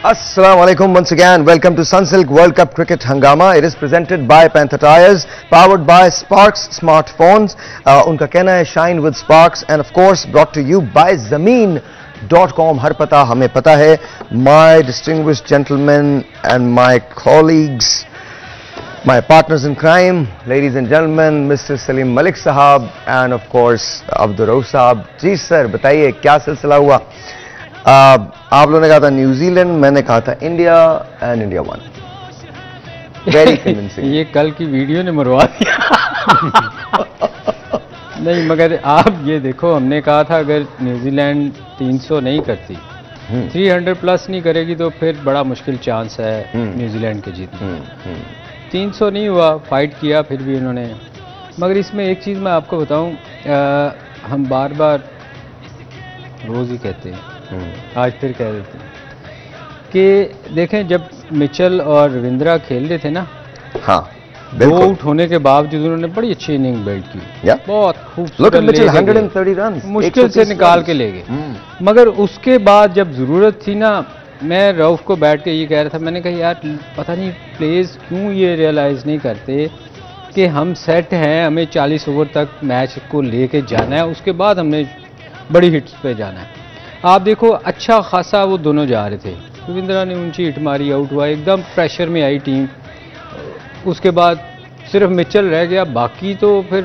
Assalamu alaikum once again. Welcome to Sunsilk World Cup Cricket Hangama. It is presented by Panther Tires, powered by Sparks Smartphones. उनका कहना है shine with Sparks, and of course brought to you by Zameen.com. हर पता हमें पता है. My distinguished gentlemen and my colleagues, my partners in crime, ladies and gentlemen, Mr. Salim Malik Sahab and of course Abdur Rauf Sahab. Ji sir बताइए क्या सिलसिला हुआ? आप लोगों ने कहा था न्यूजीलैंड, मैंने कहा था India and India one. Very convincing. ये कल की वीडियो ने मरवा दिया. नहीं, मगर आप ये देखो, हमने कहा था अगर न्यूजीलैंड 300 नहीं करती, 300 प्लस नहीं करेगी तो फिर बड़ा मुश्किल चांस है न्यूजीलैंड के जीतने. 300 नहीं हुआ, फाइट किया फिर भी इन्होंने. मगर इसमें एक चीज़ मैं आपको बताऊं, हम बार बार रोज़ ही कहते हैं, आज फिर कह देते हैं कि देखें, जब मिचेल और रविंद्रा खेल रहे थे ना, हाँ, दो आउट होने के बावजूद उन्होंने बड़ी अच्छी इनिंग बिल्ड की. बहुत खूबसूरत, मुश्किल से निकाल के ले गए. मगर उसके बाद जब जरूरत थी ना, मैं रऊफ को बैठ के ये कह रहा था, मैंने कहा यार पता नहीं प्लेयर्स क्यों ये रियलाइज नहीं करते कि हम सेट हैं, हमें 40 ओवर तक मैच को लेके जाना है, उसके बाद हमने बड़ी हिट्स पे जाना है. आप देखो, अच्छा खासा वो दोनों जा रहे थे. रविंद्रा ने ऊंची हिट मारी, आउट हुआ, एकदम प्रेशर में आई टीम. उसके बाद सिर्फ मिचेल रह गया, बाकी तो फिर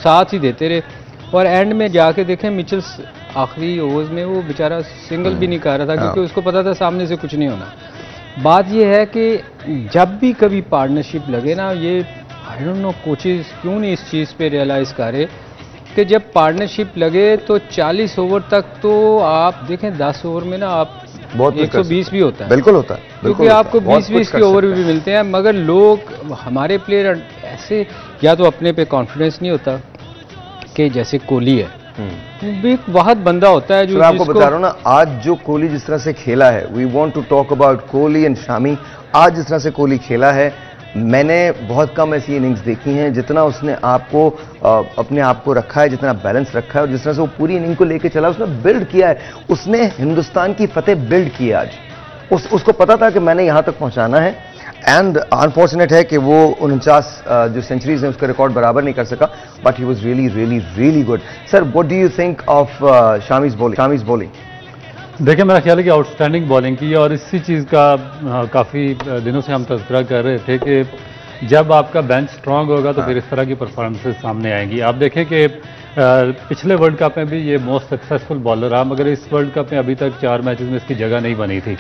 साथ ही देते रहे. और एंड में जाके देखें, मिचेल आखिरी ओवर्स में वो बेचारा सिंगल भी नहीं कर रहा था, क्योंकि उसको पता था सामने से कुछ नहीं होना. बात ये है कि जब भी कभी पार्टनरशिप लगे ना, ये आई डोंट नो कोचेस क्यों नहीं इस चीज़ पे रियलाइज़ कर रहे कि जब पार्टनरशिप लगे तो 40 ओवर तक तो आप देखें, 10 ओवर में ना आप बहुत 120 भी होता है. बिल्कुल होता है, क्योंकि आपको 20-20 के ओवर भी मिलते हैं. मगर लोग, हमारे प्लेयर ऐसे, या तो अपने पे कॉन्फिडेंस नहीं होता कि जैसे कोहली है, भी एक बहुत बंदा होता है जो तो आपको बता रहा हूँ ना, आज जो कोहली जिस तरह से खेला है, we want to talk about Kohli and Shami. आज जिस तरह से कोहली खेला है, मैंने बहुत कम ऐसी इनिंग्स देखी हैं जितना उसने आपको अपने आप को रखा है, जितना बैलेंस रखा है, और जिस तरह से वो पूरी इनिंग को लेके चला, उसने बिल्ड किया है. उसने हिंदुस्तान की फतेह बिल्ड की है आज. उसको पता था कि मैंने यहां तक पहुंचाना है. एंड अनफॉर्चुनेट है कि वो 49 जो सेंचुरीज हैं उसका रिकॉर्ड बराबर नहीं कर सका, but he was really really really good. Sir, what do you think of Shami's bowling? देखिए, मेरा ख्याल है कि आउटस्टैंडिंग बॉलिंग की, और इसी चीज़ का काफ़ी दिनों से हम तज़किरा कर रहे थे कि जब आपका बेंच स्ट्रांग होगा तो फिर इस तरह की परफॉर्मेंसेस सामने आएंगी. आप देखें कि पिछले वर्ल्ड कप में भी ये मोस्ट सक्सेसफुल बॉलर रहा, मगर इस वर्ल्ड कप में अभी तक 4 मैचेस में इसकी जगह नहीं बनी थी.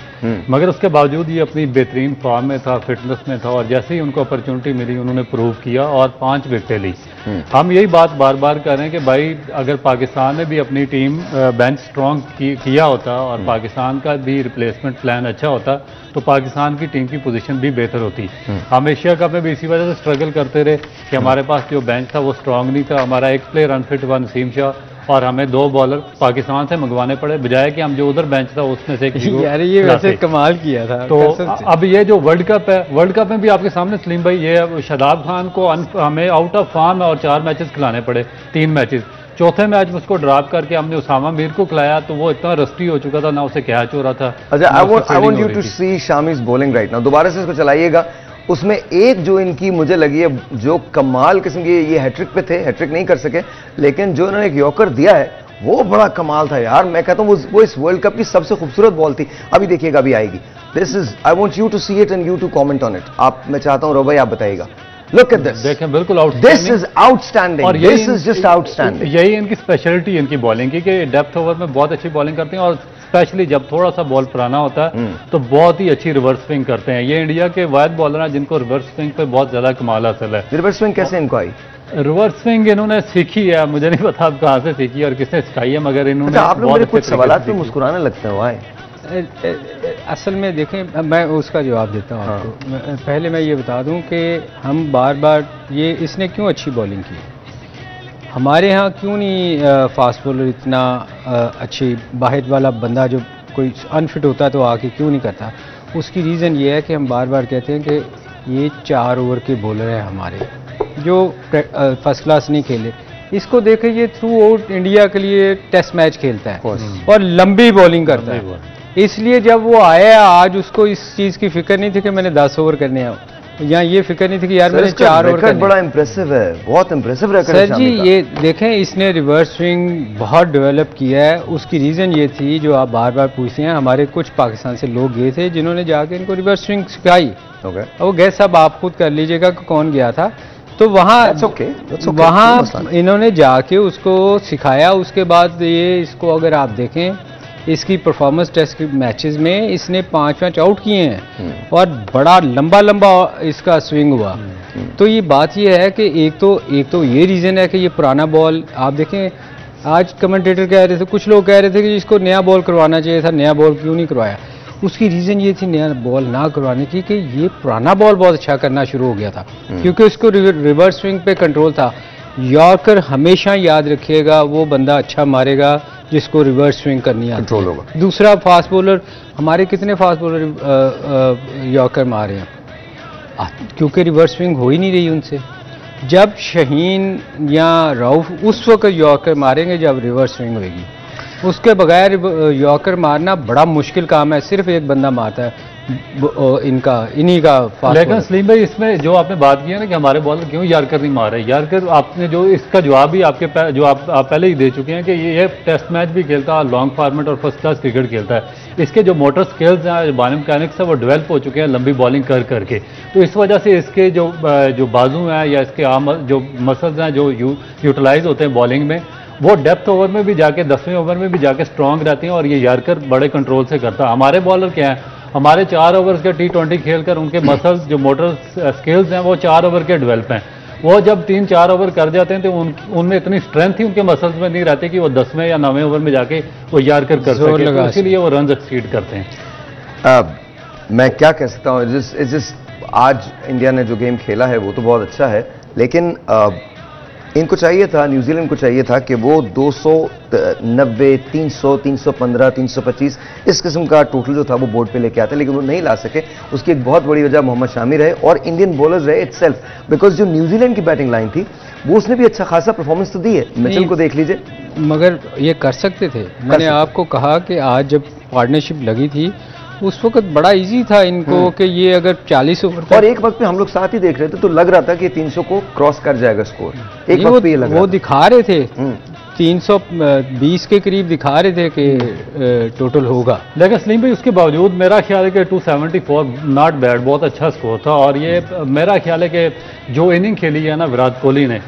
मगर उसके बावजूद ये अपनी बेहतरीन फॉर्म में था, फिटनेस में था, और जैसे ही उनको अपॉर्चुनिटी मिली उन्होंने प्रूव किया और 5 विकेटें ली. हम यही बात बार बार कर रहे हैं कि भाई, अगर पाकिस्तान ने भी अपनी टीम बेंच स्ट्रॉन्ग किया होता और पाकिस्तान का भी रिप्लेसमेंट प्लान अच्छा होता तो पाकिस्तान की टीम की पोजीशन भी बेहतर होती. हम एशिया कप में भी इसी वजह से स्ट्रगल करते रहे कि हमारे पास जो बेंच था वो स्ट्रांग नहीं था. हमारा एक प्लेयर अनफिट हुआ, नसीम शाह, और हमें 2 बॉलर पाकिस्तान से मंगवाने पड़े, बजाय कि हम जो उधर बेंच था उसमें से यार ये वैसे कमाल किया था. तो अब ये जो वर्ल्ड कप है, वर्ल्ड कप में भी आपके सामने सलीम भाई, ये शादाब खान को हमें आउट ऑफ फॉर्म और 4 मैचेस खिलाने पड़े, 3 मैचेस. चौथे मैच में उसको ड्रॉप करके हमने उसामा मीर को खिलाया, तो वो इतना रस्टी हो चुका था, ना उसे कैच हो रहा था. अच्छा, I want you to see Shami's bowling right now. दोबारा से इसको चलाइएगा. उसमें एक जो इनकी मुझे लगी है, जो कमाल किस्म की, ये हैट्रिक पे थे, हैट्रिक नहीं कर सके, लेकिन जो इन्होंने एक यॉर्कर दिया है वो बड़ा कमाल था यार. मैं कहता हूँ वो इस वर्ल्ड कप की सबसे खूबसूरत बॉल थी. अभी देखिएगा, अभी आएगी. This is, I want you to see it and you to comment on it. आप, मैं चाहता हूँ रोब भाई आप बताइएगा. Look at this. देखें, बिल्कुल This is outstanding. और this is just outstanding. यही इनकी स्पेशलिटी, इनकी बॉलिंग की, कि डेप्थ ओवर में बहुत अच्छी बॉलिंग करते हैं, और स्पेशली जब थोड़ा सा बॉल पुराना होता है तो बहुत ही अच्छी रिवर्स स्विंग करते हैं. ये इंडिया के वाहिद बॉलर हैं जिनको रिवर्स स्विंग पे बहुत ज्यादा कमाल हासिल है. रिवर्स स्विंग कैसे इनको आई? रिवर्स स्विंग इन्होंने सीखी है, मुझे नहीं पता आप कहाँ से सीखी और किसने सिखाई है, मगर इन्होंने. आप लोग मेरे कुछ सवालात पे मुस्कुराने लगते हैं भाई. असल में देखें, मैं उसका जवाब देता हूँ आपको. पहले मैं ये बता दूं कि हम बार बार ये, इसने क्यों अच्छी बॉलिंग की, हमारे यहाँ क्यों नहीं फास्ट बॉलर इतना अच्छी, वाहिद वाला बंदा जो कोई अनफिट होता है तो आके क्यों नहीं करता. उसकी रीज़न ये है कि हम बार बार कहते हैं कि ये 4 ओवर के बॉलर हैं हमारे, जो फर्स्ट क्लास नहीं खेले. इसको देखें, ये थ्रू आउट इंडिया के लिए टेस्ट मैच खेलता है और लंबी बॉलिंग करता है. इसलिए जब वो आया आज उसको इस चीज़ की फिक्र नहीं थी कि मैंने 10 ओवर करने हैं, या ये फिक्र नहीं थी कि यार मैंने 4 ओवर करने। बड़ा इंप्रेसिव है, बहुत इंप्रेसिव रिकॉर्ड सर जी। ये देखें, इसने रिवर्स स्विंग बहुत डेवलप किया है। उसकी रीज़न ये थी जो आप बार बार पूछते हैं, हमारे कुछ पाकिस्तान से लोग गए थे जिन्होंने जाके इनको रिवर्स स्विंग सिखाई। वो गैस अब आप खुद कर लीजिएगा कि कौन गया था। तो वहाँ इन्होंने जाके उसको सिखाया। उसके बाद ये इसको अगर आप देखें, इसकी परफॉर्मेंस टेस्ट मैचेस में इसने 5 आउट किए हैं और बड़ा लंबा लंबा इसका स्विंग हुआ। तो ये बात ये है कि एक तो ये रीज़न है कि ये पुराना बॉल आप देखें। आज कमेंटेटर कह रहे थे, कुछ लोग कह रहे थे कि इसको नया बॉल करवाना चाहिए था, नया बॉल क्यों नहीं करवाया। उसकी रीज़न ये थी नया बॉल ना करवाने की कि ये पुराना बॉल बहुत अच्छा करना शुरू हो गया था, क्योंकि उसको रिवर्स स्विंग पे कंट्रोल था। यॉर्कर हमेशा याद रखिएगा, वो बंदा अच्छा मारेगा जिसको रिवर्स स्विंग करनी आती है। दूसरा, फास्ट बॉलर, हमारे कितने फास्ट बॉलर यॉर्कर मारे हैं, क्योंकि रिवर्स स्विंग हो ही नहीं रही उनसे। जब शहीन या रऊफ उस वक्त यॉर्कर मारेंगे जब रिवर्स स्विंग होगी, उसके बगैर यॉर्कर मारना बड़ा मुश्किल काम है। सिर्फ एक बंदा मारता है इन्हीं का फास्ट। लेकिन सलीम भाई, इसमें जो आपने बात की है ना कि हमारे बॉलर क्यों यार्कर नहीं मार रहे, यार्कर आपने जो इसका जवाब भी आप पहले ही दे चुके हैं कि ये टेस्ट मैच भी खेलता है, लॉन्ग फॉर्मेट और फर्स्ट क्लास क्रिकेट खेलता है। इसके जो मोटर स्किल्स हैं, बॉलिंग मैकेनिक्स है, वो डेवलप हो चुके हैं लंबी बॉलिंग कर करके। तो इस वजह से इसके जो बाजू हैं या इसके आम जो मसल्स हैं जो यूटिलाइज होते हैं बॉलिंग में, वो डेप्थ ओवर में भी जाके 10वें ओवर में भी जाके स्ट्रांग रहती हैं और ये यार्कर बड़े कंट्रोल से करता है। हमारे बॉलर क्या है, हमारे 4 ओवर्स के T20 खेलकर उनके मसल्स जो मोटर स्किल्स हैं वो 4 ओवर के डेवलप हैं। वो जब 3-4 ओवर कर जाते हैं तो उनमें इतनी स्ट्रेंथ ही उनके मसल्स में नहीं रहती कि वो 10वें या 9वें ओवर में जाके वो यार्कर कर सके, तो इसीलिए वो रन एक्सीड करते हैं। मैं क्या कह सकता हूँ, आज इंडिया ने जो गेम खेला है वो तो बहुत अच्छा है, लेकिन इनको चाहिए था, न्यूजीलैंड को चाहिए था कि वो 290, 300, 315, 325 इस किस्म का टोटल जो था वो बोर्ड पे लेके आते, लेकिन वो नहीं ला सके। उसकी एक बहुत बड़ी वजह मोहम्मद शामी रहे और इंडियन बॉलर्स रहे इटसेल्फ, बिकॉज जो न्यूजीलैंड की बैटिंग लाइन थी वो उसने भी अच्छा खासा परफॉर्मेंस तो दी है। मिचेल को देख लीजिए, मगर ये कर सकते थे। मैंने आपको कहा कि आज जब पार्टनरशिप लगी थी उस वक्त बड़ा इजी था इनको कि ये अगर 40 ओवर, और एक वक्त पे हम लोग साथ ही देख रहे थे तो लग रहा था कि 300 को क्रॉस कर जाएगा स्कोर। एक वक्त पे ये लग रहा था, दिखा रहे थे 320 के करीब दिखा रहे थे कि टोटल होगा। लेकिन सलीम भाई, उसके बावजूद मेरा ख्याल है कि 274 नॉट बैड, बहुत अच्छा स्कोर था। और ये मेरा ख्याल है कि जो इनिंग खेली है ना विराट कोहली ने,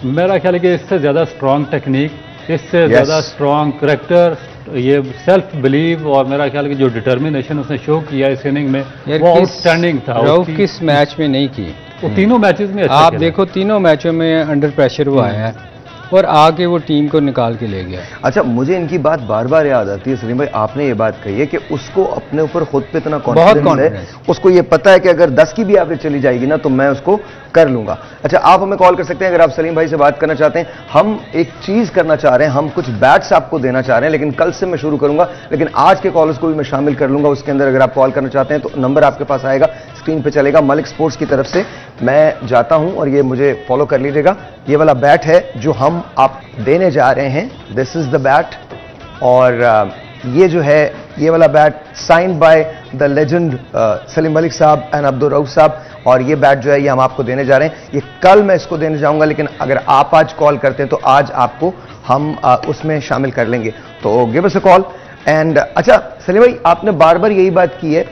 मेरा ख्याल है कि इससे ज़्यादा स्ट्रॉन्ग टेक्निक, इससे ज़्यादा स्ट्रॉन्ग करेक्टर, ये सेल्फ बिलीव और मेरा ख्याल कि जो डिटर्मिनेशन उसने शो किया इस इनिंग में वो आउटस्टैंडिंग था। रऊफ किस मैच में नहीं की, वो तीनों मैचेस में अच्छा आप देखो, तीनों मैचों में अंडर प्रेशर वो आया है और आके वो टीम को निकाल के ले गया। अच्छा, मुझे इनकी बात बार बार याद आती है सलीम भाई, आपने ये बात कही है कि उसको अपने ऊपर खुद पे इतना कॉन्फिडेंस है, उसको ये पता है कि अगर 10 की भी एवरेज चली जाएगी ना तो मैं उसको कर लूंगा। अच्छा, आप हमें कॉल कर सकते हैं अगर आप सलीम भाई से बात करना चाहते हैं। हम एक चीज करना चाह रहे हैं, हम कुछ बैट्स आपको देना चाह रहे हैं, लेकिन कल से मैं शुरू करूंगा, लेकिन आज के कॉलर्स को भी मैं शामिल कर लूंगा उसके अंदर। अगर आप कॉल करना चाहते हैं तो नंबर आपके पास आएगा, स्क्रीन पे चलेगा। मलिक स्पोर्ट्स की तरफ से मैं जाता हूं और ये मुझे फॉलो कर लीजिएगा। ये वाला बैट है जो हम आप देने जा रहे हैं, दिस इज द बैट। और ये जो है ये वाला bat signed by the legend Salim Malik साहब एंड अब्दुल रऊफ साहब, और ये बैट जो है ये हम आपको देने जा रहे हैं। ये कल मैं इसको देने जाऊंगा, लेकिन अगर आप आज कॉल करते हैं तो आज आपको हम उसमें शामिल कर लेंगे। तो give us a call. And अच्छा सलीम भाई, आपने बार बार यही बात की है,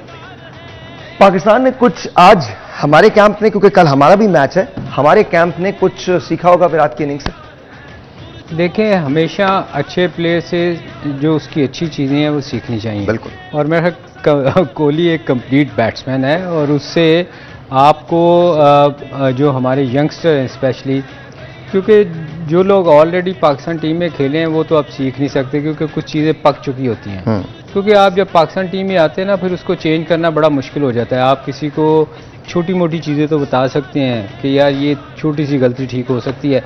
पाकिस्तान ने कुछ आज हमारे कैंप ने, क्योंकि कल हमारा भी मैच है, हमारे कैंप ने कुछ सीखा होगा विराट की इनिंग से। देखें, हमेशा अच्छे प्लेयर से जो उसकी अच्छी चीज़ें हैं वो सीखनी चाहिए। बिल्कुल। और मेरा कोहली एक कंप्लीट बैट्समैन है और उससे आपको जो हमारे यंगस्टर हैं स्पेशली, क्योंकि जो लोग ऑलरेडी पाकिस्तान टीम में खेले हैं वो तो आप सीख नहीं सकते, क्योंकि कुछ चीज़ें पक चुकी होती हैं। क्योंकि आप जब पाकिस्तान टीम में आते हैं ना, फिर उसको चेंज करना बड़ा मुश्किल हो जाता है। आप किसी को छोटी मोटी चीज़ें तो बता सकते हैं कि यार ये छोटी सी गलती ठीक हो सकती है,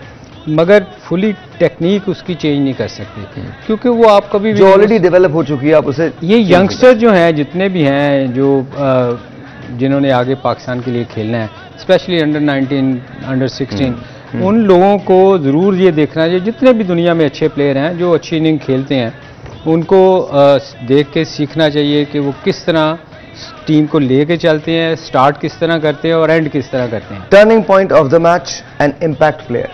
मगर फुली टेक्निक उसकी चेंज नहीं कर सकते, क्योंकि वो आप कभी भी जो ऑलरेडी डेवलप हो चुकी है आप उसे। ये यंगस्टर जो हैं, जितने भी हैं जो जिन्होंने आगे पाकिस्तान के लिए खेलना है, स्पेशली अंडर 19, अंडर 16, उन लोगों को ज़रूर ये देखना चाहिए, जितने भी दुनिया में अच्छे प्लेयर हैं जो अच्छी इनिंग खेलते हैं, उनको देख के सीखना चाहिए कि वो किस तरह टीम को लेके चलते हैं, स्टार्ट किस तरह करते हैं और एंड किस तरह करते हैं। Turning point of the match and impact player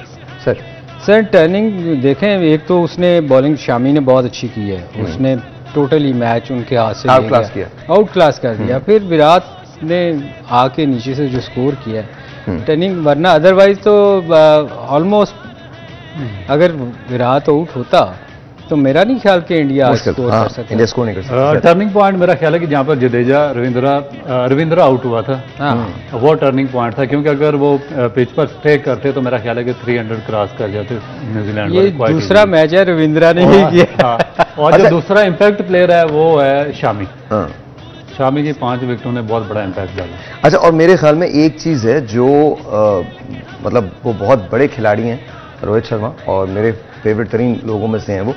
sir turning देखें, एक तो उसने बॉलिंग शामी ने बहुत अच्छी की है, उसने टोटली मैच उनके हाथ से आउट क्लास कर दिया। फिर विराट ने आके नीचे से जो स्कोर किया टर्निंग, वरना अदरवाइज तो ऑलमोस्ट अगर विराट आउट होता तो मेरा नहीं ख्याल कि इंडिया स्कोर कर सकता। इंडिया स्कोर नहीं कर सकता। टर्निंग पॉइंट मेरा ख्याल है कि जहाँ पर जडेजा रविंद्रा आउट हुआ था, वो टर्निंग पॉइंट था, क्योंकि अगर वो पिच पर स्टे करते तो मेरा ख्याल है कि 300 क्रॉस कर जाते न्यूजीलैंड। ये दूसरा मैच है, रविंद्रा ने ही किया। और जो दूसरा इम्पैक्ट प्लेयर है वो है शामी। शामी की 5 विकेटों ने बहुत बड़ा इम्पैक्ट डाला। अच्छा, और मेरे ख्याल में एक चीज़ है जो मतलब वो बहुत बड़े खिलाड़ी हैं रोहित शर्मा, और मेरे फेवरेट तरीन लोगों में से हैं वो।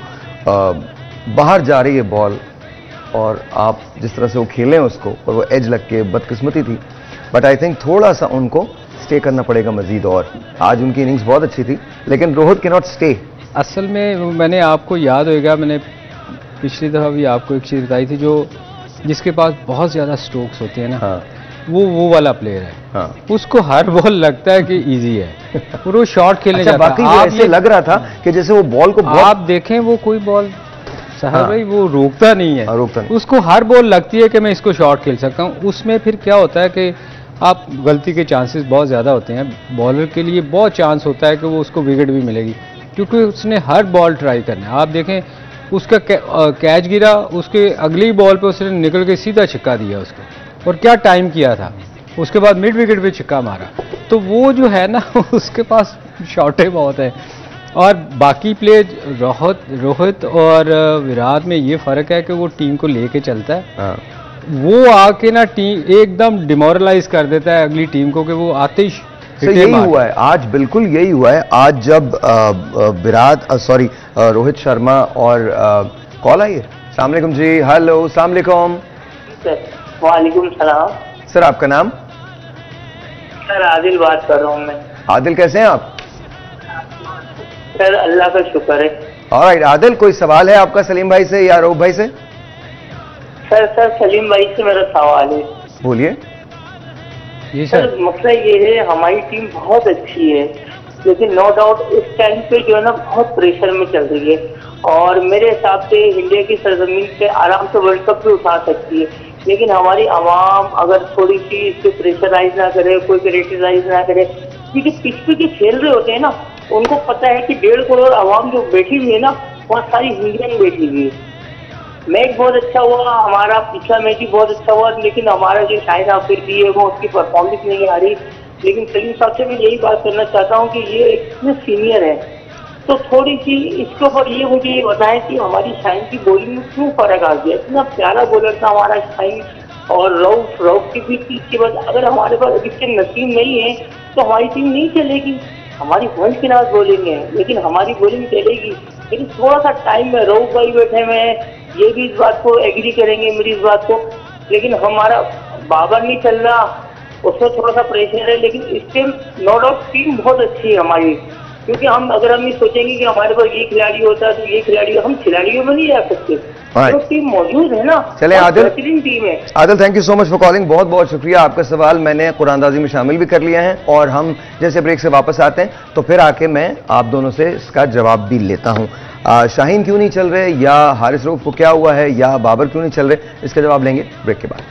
बाहर जा रही है बॉल और आप जिस तरह से वो खेलें उसको, और वो एज लग के बदकिस्मती थी, बट आई थिंक थोड़ा सा उनको स्टे करना पड़ेगा मजीद। और आज उनकी इनिंग्स बहुत अच्छी थी, लेकिन रोहित कैन नॉट स्टे। असल में मैंने आपको याद होगा, मैंने पिछली दफ़ा भी आपको एक चीज़ बताई थी, जो जिसके पास बहुत ज़्यादा स्ट्रोक्स होते हैं ना, वो वाला प्लेयर है। उसको हर बॉल लगता है कि इजी है और वो शॉट खेलने जाता है। आप ऐसे लग रहा था कि जैसे वो बॉल को आप देखें, वो कोई बॉल सहर भाई वो रोकता नहीं है, रोकता नहीं। उसको हर बॉल लगती है कि मैं इसको शॉट खेल सकता हूँ। उसमें फिर क्या होता है कि आप गलती के चांसेस बहुत ज़्यादा होते हैं। बॉलर के लिए बहुत चांस होता है कि वो उसको विकेट भी मिलेगी, क्योंकि उसने हर बॉल ट्राई करना है। आप देखें, उसका कैच गिरा, उसके अगली बॉल पे उसने निकल के सीधा छिक्का दिया उसको, और क्या टाइम किया था। उसके बाद मिड विकेट पे छिक्का मारा। तो वो जो है ना, उसके पास शॉटें बहुत है। और बाकी प्लेयर रोहित और विराट में ये फ़र्क है कि वो टीम को लेके चलता है। वो आके ना टीम एकदम डिमोरलाइज कर देता है अगली टीम को, कि वो आते ही यही हुआ है आज, बिल्कुल यही हुआ है आज, जब रोहित शर्मा और कॉल आई है। अस्सलाम वालेकुम जी। हेलो, अस्सलाम वालेकुम। वालेकुम सलाम। सर आपका नाम? सर आदिल बात कर रहा हूँ मैं। आदिल, कैसे हैं आप? सर अल्लाह का शुक्र है। ऑलराइट आदिल, कोई सवाल है आपका सलीम भाई से या रऊफ भाई से? सर सलीम भाई से मेरा सवाल है। बोलिए। सर मसला ये है, हमारी टीम बहुत अच्छी है, लेकिन नो डाउट इस टाइम पे जो है ना बहुत प्रेशर में चल रही है, और मेरे हिसाब से इंडिया की सरजमीन पे आराम से वर्ल्ड कप भी उठा सकती है। लेकिन हमारी आवाम अगर थोड़ी सी इससे प्रेशराइज ना करे, कोई क्रिटिसाइज ना करे, क्योंकि पिच पे जो खेल रहे होते हैं ना, उनको पता है कि 1.5 करोड़ आवाम जो बैठी हुई है ना, वहाँ सारी इंडियन बैठी हुई है। मैच बहुत अच्छा हुआ, हमारा पिछला मैच भी बहुत अच्छा हुआ, लेकिन हमारा जो शाहिद अफरीदी है वो उसकी परफॉर्मेंस नहीं आ रही। लेकिन सलीम साहब से मैं यही बात करना चाहता हूँ कि ये इतने सीनियर है, तो थोड़ी सी इसके ऊपर ये मुझे ये बताएं कि हमारी शाइन की बॉलिंग में क्यों फर्क आ गया। इतना प्यारा बॉलर था हमारा शाइन, और रऊफ की भी इसके बाद अगर हमारे पास अभी नसीब नहीं है तो हमारी टीम नहीं चलेगी। हमारी वर्ल्ड क्लास बॉलिंग है, लेकिन हमारी बॉलिंग चलेगी, लेकिन थोड़ा सा टाइम में रऊफ भाई बैठे हुए हैं, ये भी इस बात को एग्री करेंगे मेरी इस बात को। लेकिन हमारा बाबर नहीं चल रहा, उसमें थोड़ा सा प्रेशर है, लेकिन इस टाइम नो डाउट टीम बहुत अच्छी है हमारी, क्योंकि अगर हम ये सोचेंगे कि हमारे पास ये खिलाड़ी होता है तो ये खिलाड़ी, हम खिलाड़ियों में नहीं जा सकते, तो टीम मौजूद है ना। चले आदिल, टीम है। Adil thank you so much for calling, बहुत बहुत शुक्रिया। आपका सवाल मैंने कुरानदाजी में शामिल भी कर लिया है, और हम जैसे ब्रेक से वापस आते हैं तो फिर आके मैं आप दोनों से इसका जवाब भी लेता हूँ। शाहीन क्यों नहीं चल रहे, या हारिस रऊफ को क्या हुआ है, या बाबर क्यों नहीं चल रहे, इसका जवाब लेंगे ब्रेक के बाद।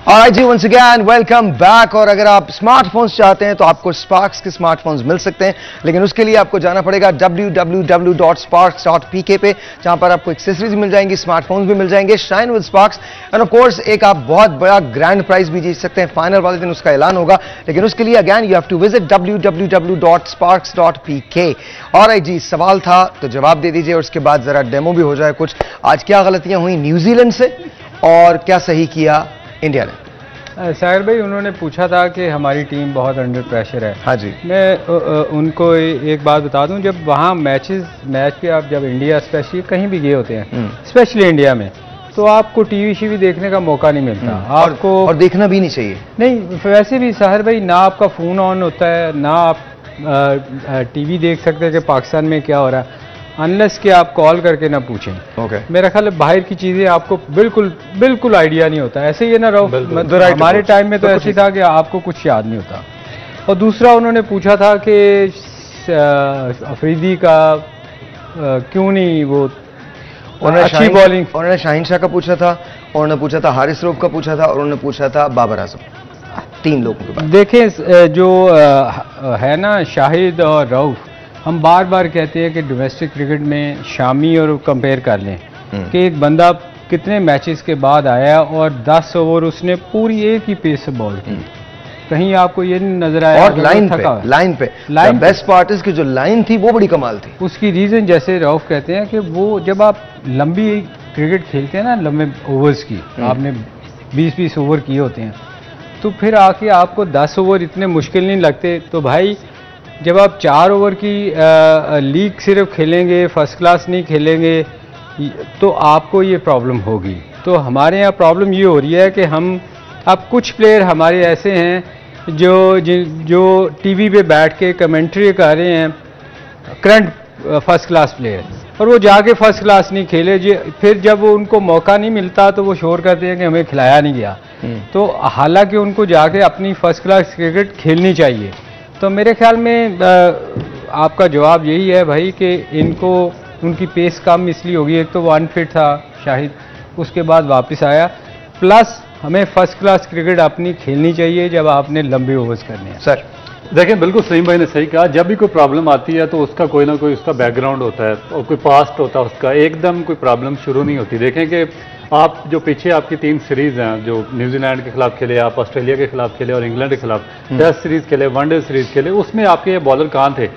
ऑलराइट जी, वंस अगेन वेलकम बैक। और अगर आप स्मार्टफोन्स चाहते हैं तो आपको स्पार्क्स के स्मार्टफोन्स मिल सकते हैं, लेकिन उसके लिए आपको जाना पड़ेगा www.sparks.pk पे, जहां पर आपको एक्सेसरीज मिल जाएंगी, स्मार्टफोन्स भी मिल जाएंगे, shine with sparks, end of course एक आप बहुत बड़ा ग्रैंड प्राइज भी जीत सकते हैं। फाइनल वाले दिन उसका ऐलान होगा, लेकिन उसके लिए again you have to visit www.sparks.pk। Alright ji, सवाल था तो जवाब दे दीजिए, और उसके बाद जरा डेमो भी हो जाए कुछ। आज क्या गलतियां हुई न्यूजीलैंड से और क्या सही किया इंडिया ने? साहिर भाई, उन्होंने पूछा था कि हमारी टीम बहुत अंडर प्रेशर है। हाँ जी, मैं उनको एक बात बता दूं, जब वहाँ मैच पे आप जब इंडिया स्पेशली कहीं भी गए होते हैं, स्पेशली इंडिया में, तो आपको टीवी शीवी देखने का मौका नहीं मिलता आपको, और देखना भी नहीं चाहिए। नहीं वैसे भी साहिर भाई, ना आपका फ़ोन ऑन होता है, ना आप टीवी देख सकते हैं कि पाकिस्तान में क्या हो रहा है, अनलेस कि आप कॉल करके ना पूछें। मेरा ख्याल है बाहर की चीज़ें आपको बिल्कुल आइडिया नहीं होता। ऐसे ही है ना रऊफ, हमारे टाइम में तो ऐसे था कि आपको कुछ याद नहीं होता। और दूसरा उन्होंने पूछा था कि अफरीदी का क्यों नहीं वो अच्छी बॉलिंग, उन्होंने शाहीन शाह का पूछा था, उन्होंने पूछा था हारिस रऊफ का पूछा था, और उन्होंने पूछा था बाबर आजम। 3 लोगों के बाद देखें जो है ना शाहिद और रऊफ, हम बार बार कहते हैं कि डोमेस्टिक क्रिकेट में शामी और कंपेयर कर लें कि एक बंदा कितने मैचेस के बाद आया और 10 ओवर उसने पूरी एक ही पेस से बॉल की। कहीं आपको ये नहीं नजर आया? और लाइन पे बेस्ट पार्ट इज की जो लाइन थी वो बड़ी कमाल थी। उसकी रीजन जैसे रऊफ कहते हैं कि वो जब आप लंबी क्रिकेट खेलते हैं ना, लंबे ओवर्स की, आपने 20-20 ओवर किए होते हैं, तो फिर आके आपको 10 ओवर इतने मुश्किल नहीं लगते। तो भाई जब आप 4 ओवर की लीग सिर्फ खेलेंगे, फर्स्ट क्लास नहीं खेलेंगे, तो आपको ये प्रॉब्लम होगी। तो हमारे यहाँ प्रॉब्लम ये हो रही है कि हम अब कुछ प्लेयर हमारे ऐसे हैं जो टीवी पे बैठ के कमेंट्री कर रहे हैं, करंट फर्स्ट क्लास प्लेयर, और वो जाके फर्स्ट क्लास नहीं खेले, फिर जब वो उनको मौका नहीं मिलता तो वो शोर करते हैं कि हमें खिलाया नहीं गया। तो हालांकि उनको जाके अपनी फर्स्ट क्लास क्रिकेट खेलनी चाहिए। तो मेरे ख्याल में आपका जवाब यही है भाई कि इनको उनकी पेस कम इसलिए होगी, एक तो वो अनफिट था शाहिद, उसके बाद वापस आया, प्लस हमें फर्स्ट क्लास क्रिकेट अपनी खेलनी चाहिए जब आपने लंबे ओवर्स करने हैं। सर देखें, बिल्कुल सलीम भाई ने सही कहा, जब भी कोई प्रॉब्लम आती है तो उसका कोई ना कोई उसका बैकग्राउंड होता है और कोई पास्ट होता है उसका, एकदम कोई प्रॉब्लम शुरू नहीं होती। देखें कि आप जो पीछे आपकी 3 सीरीज हैं, जो न्यूजीलैंड के खिलाफ खेले, आप ऑस्ट्रेलिया के खिलाफ खेले और इंग्लैंड के खिलाफ टेस्ट सीरीज खेले, वनडे सीरीज खेले, उसमें आपके बॉलर कहाँ थे?